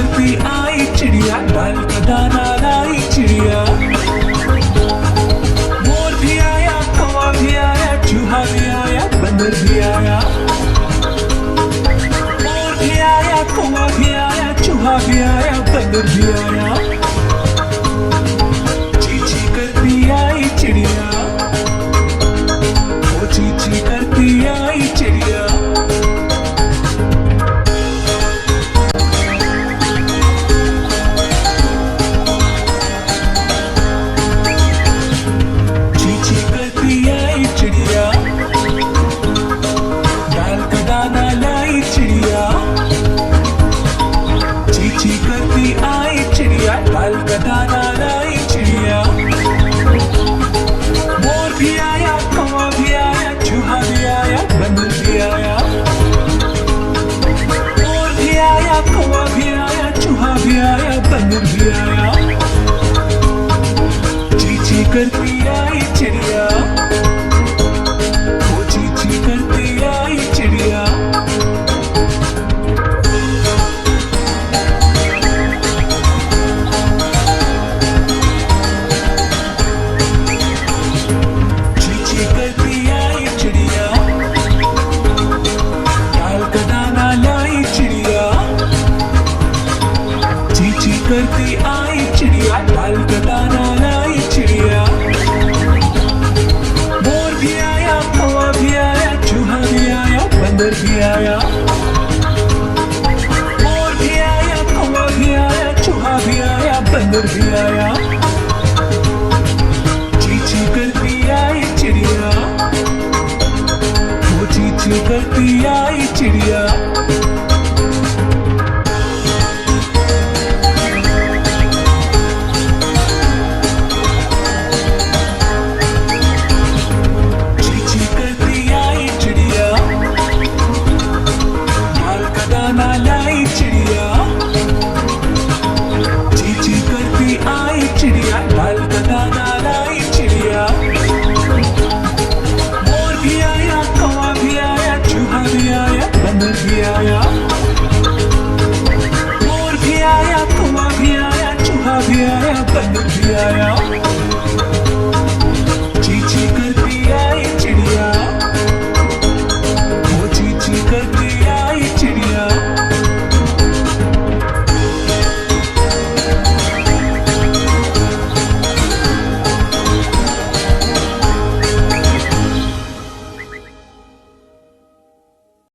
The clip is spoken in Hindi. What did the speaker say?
करती आई चिड़िया, डाल का दाना लाई चिड़िया। मोर भी आया, कौवा भी आया, चूहा भी आया, बंदर भी आया। मोर भी आया, कौवा भी आया, चूहा भी आया, बंदर भी आया। ची ची करती आई चिड़िया, ओ ची ची करती आई चिड़िया। डाल का दाना लाई चिड़िया। मोर भी आया, कौवा भी आया, चूहा भी आया, बंदर भी आया। मोर भी आया, कौवा भी आया, चूहा भी आया, बंदर भी आया। ची ची करती आई चिड़िया, ओ ची ची करती आई चिड़िया। करती आई चिड़िया, डाल का दाना लाई चिड़िया। मोर भी आया, कौवा भी आया, चूहा भी आया, बंदर भी आया। मोर भी आया, कौवा भी आया, चूहा भी आया, बंदर भी आया। ची ची करती आई चिड़िया, वो ची ची करती आई चिड़िया। डाल का दाना लाई चिड़िया। मोर भी आया, कौवा भी आया, चूहा भी आया, बंदर भी आया। मोर भी आया, कौवा भी आया, चूहा भी आया, बंदर भी आया।